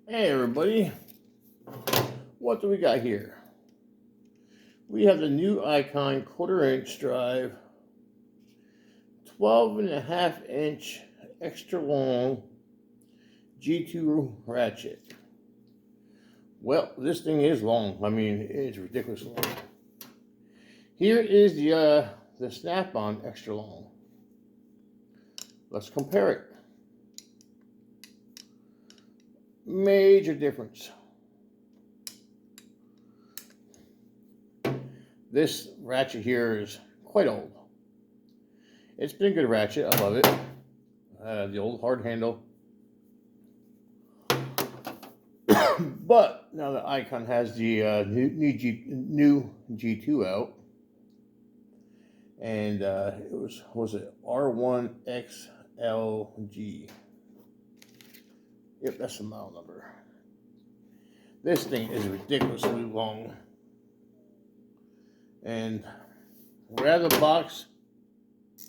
Hey everybody, what do we got here? We have the new Icon 1/4" drive, 12.5" extra long G2 ratchet. Well, this thing is long. I mean, it's ridiculously long. Here is the snap-on extra long. Let's compare it. Major difference. This ratchet here is quite old. It's been a good ratchet. I love it. The old hard handle. But now the Icon has the new G2 out. And it was it R1XLG. Yep, that's the model number. This thing is ridiculously long. And right out of the box, a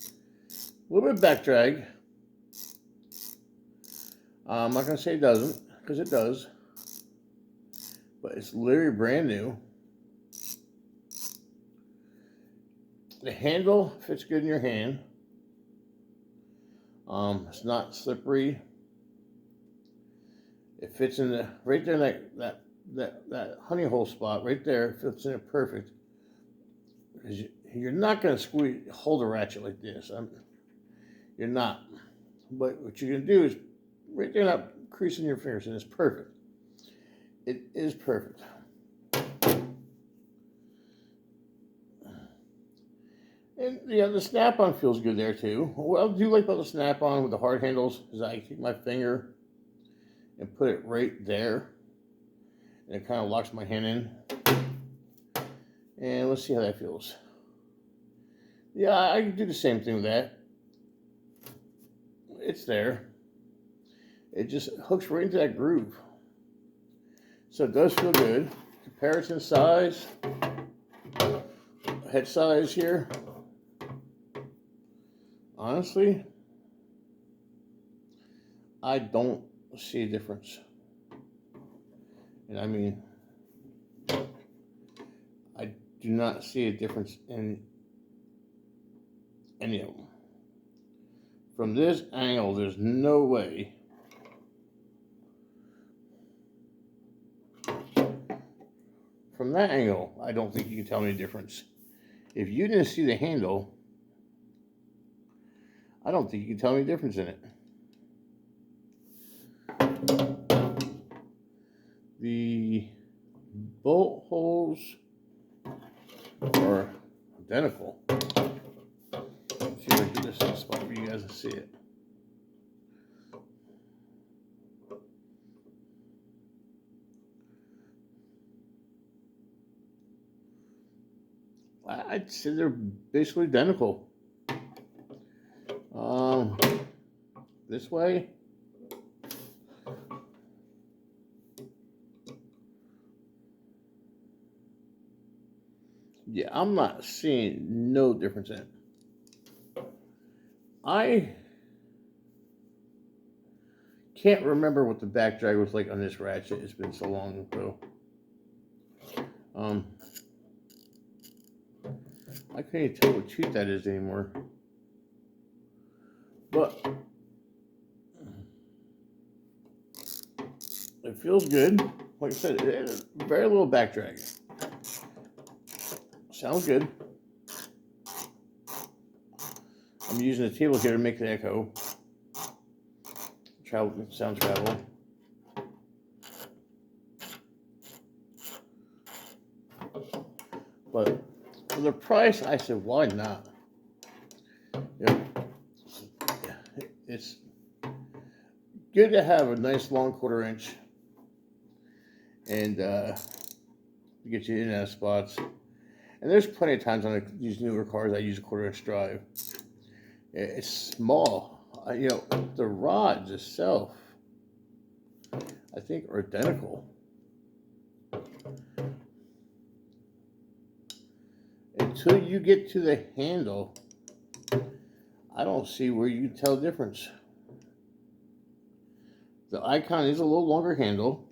little bit of back drag. I'm not going to say it doesn't, because it does. But it's literally brand new. The handle fits good in your hand. It's not slippery. It fits in the right there, that honey hole spot right there. It fits in it perfect. Because you're not going to hold a ratchet like this. You're not. But what you're going to do is right there, not creasing your fingers, and it's perfect. It is perfect. And yeah, the snap-on feels good there too. What I do like about the snap-on with the hard handles is I take my finger and put it right there, and it kind of locks my hand in. And let's see how that feels. Yeah, I can do the same thing with that. It's there. It just hooks right into that groove. So it does feel good. Comparison size, head size here. Honestly, I don't see a difference. And I mean, I do not see a difference in any of them. From this angle, there's no way from that angle, I don't think you can tell me the difference. If you didn't see the handle, I don't think you can tell me the difference in it. The bolt holes are identical. Let's see if I can get this in a spot for you guys to see it. I'd say they're basically identical. This way, yeah, I'm not seeing no difference in it. I can't remember what the back drag was like on this ratchet. It's been so long ago. I can't even tell what tooth that is anymore. But it feels good. Like I said, it has very little back drag. Sounds good. I'm using the table here to make the echo. Sound travel. But for the price, I said, why not? You know, it's good to have a nice long 1/4" and get you in and out of spots. And there's plenty of times on these newer cars I use a 1/4" drive. It's small. You know, the rods itself, I think, are identical. Until you get to the handle, I don't see where you can tell the difference. The Icon is a little longer handle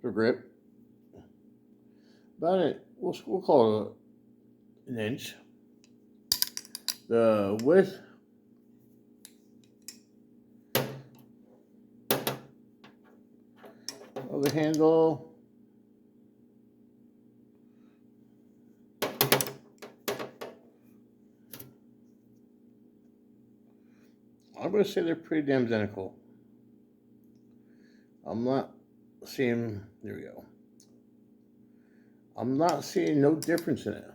for grip. About we'll call it an inch. The width of the handle, I'm going to say they're pretty damn identical. I'm not seeing, there we go. I'm not seeing no difference in it.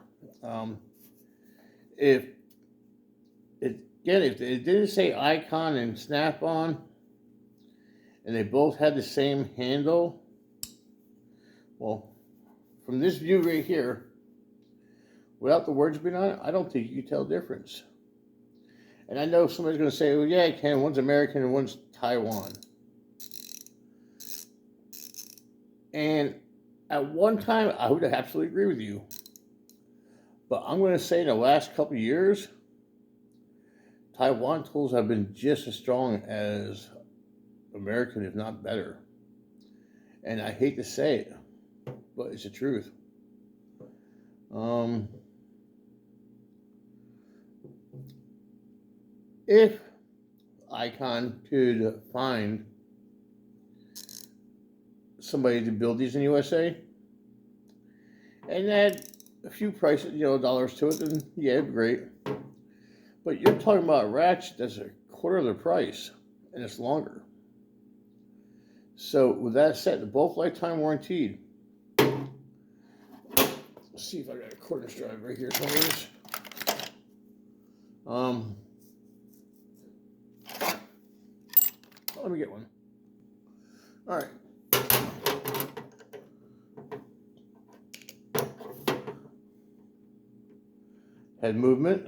If it didn't say Icon and Snap-on, and they both had the same handle, well, from this view right here, without the words being on it, I don't think you can tell the difference. And I know somebody's going to say, well, yeah, I can. One's American and one's Taiwan. And at one time, I would absolutely agree with you. But I'm going to say in the last couple of years, Taiwan tools have been just as strong as American, if not better. And I hate to say it, but it's the truth. If Icon could find somebody to build these in USA and add a few prices, dollars to it, then yeah, it'd be great. But you're talking about a Ratchet that's a quarter of the price and it's longer. So with that said, they're both lifetime warranted. Let's see if I got a quarter drive right here somewhere. Let me get one. All right. Head movement.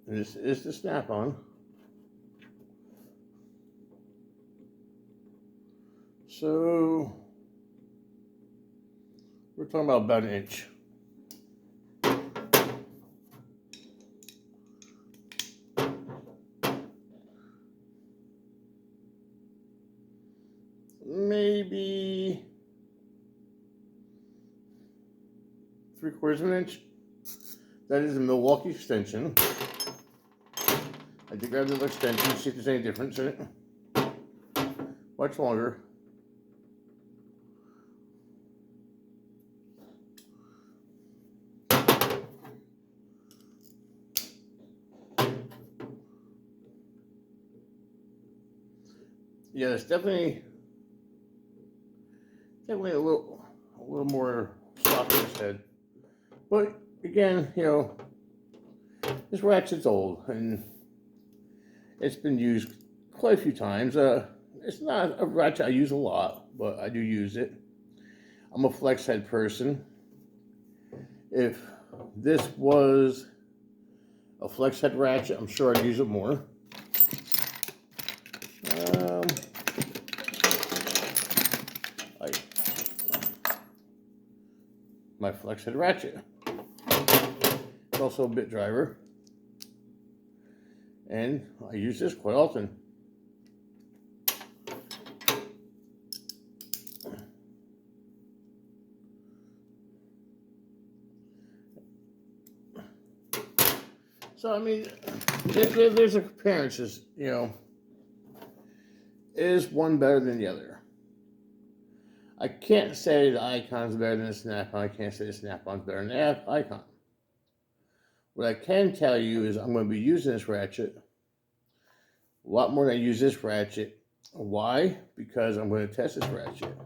And this is the Snap-on. So we're talking about an inch. Maybe 3/4 of an inch. That is a Milwaukee extension. I did grab the extension to see if there's any difference in it. Much longer. Yeah, it's definitely a little more stock in its head. But again, this Ratchet's old and it's been used quite a few times. It's not a Ratchet I use a lot, but I do use it. I'm a flex head person. If this was a flex head Ratchet, I'm sure I'd use it more. My flex head Ratchet. It's also a bit driver. And I use this quite often. So, I mean, there's a comparison, is one better than the other? I can't say the Icon's better than the Snap-on. I can't say the Snap-on's better than the Icon. What I can tell you is I'm going to be using this Ratchet a lot more than I use this Ratchet. Why? Because I'm going to test this Ratchet.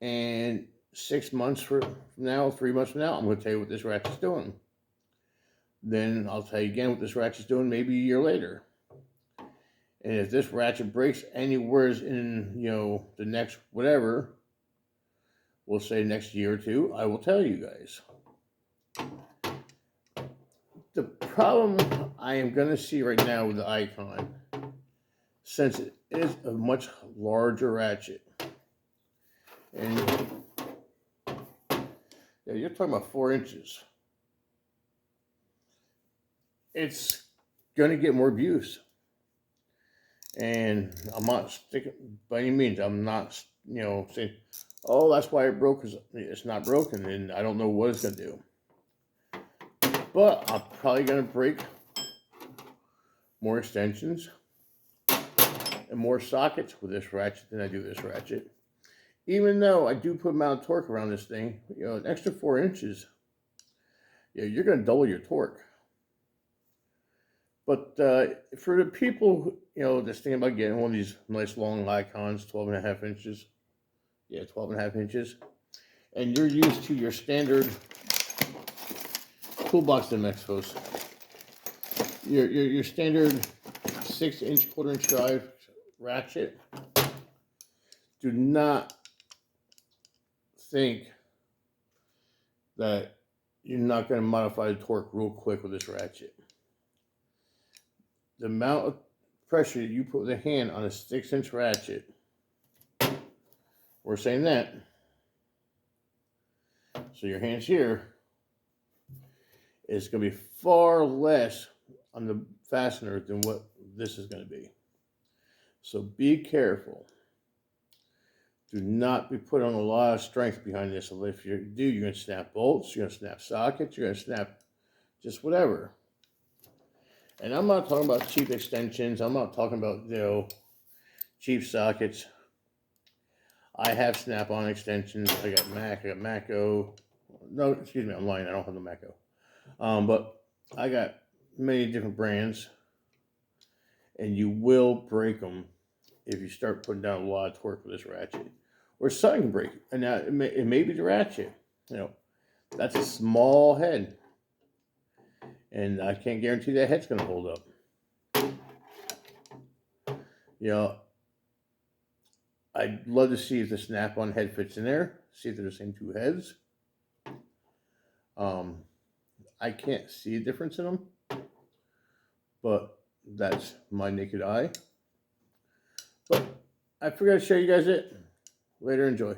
And 6 months from now, 3 months from now, I'm going to tell you what this Ratchet's doing. Then I'll tell you again what this Ratchet's doing maybe a year later. And if this Ratchet breaks anywhere in, the next whatever, we'll say next year or two, I will tell you guys. The problem I am going to see right now with the Icon, since it is a much larger Ratchet, and you're talking about 4 inches. It's going to get more abuse. And I'm not sticking by any means. I'm not, saying, oh, that's why it broke, because it's not broken, and I don't know what it's going to do. But I'm probably going to break more extensions and more sockets with this ratchet than I do this ratchet. Even though I do put amount of torque around this thing, an extra 4 inches, you're going to double your torque. But for the people, that's thinking about getting one of these nice long Icons, 12.5 inches, 12.5 inches, and you're used to your standard toolbox MXOs, your standard 6-inch, quarter-inch drive ratchet, do not think that you're not going to modify the torque real quick with this ratchet. The amount of pressure you put with a hand on a 6-inch ratchet, we're saying that, so your hand's here, is going to be far less on the fastener than what this is going to be. So be careful. Do not be putting on a lot of strength behind this. If you do, you're going to snap bolts, you're going to snap sockets, you're going to snap just whatever. And I'm not talking about cheap extensions. I'm not talking about, cheap sockets. I have snap-on extensions. I got Mac, I got Maco. No, excuse me, I'm lying. I don't have the Maco. But I got many different brands. And you will break them if you start putting down a lot of torque with this ratchet. Or something can break. And now it may be the ratchet. That's a small head. And I can't guarantee that head's going to hold up. I'd love to see if the snap-on head fits in there. See if they're the same two heads. I can't see a difference in them. But that's my naked eye. But I forgot to show you guys it. Later, enjoy.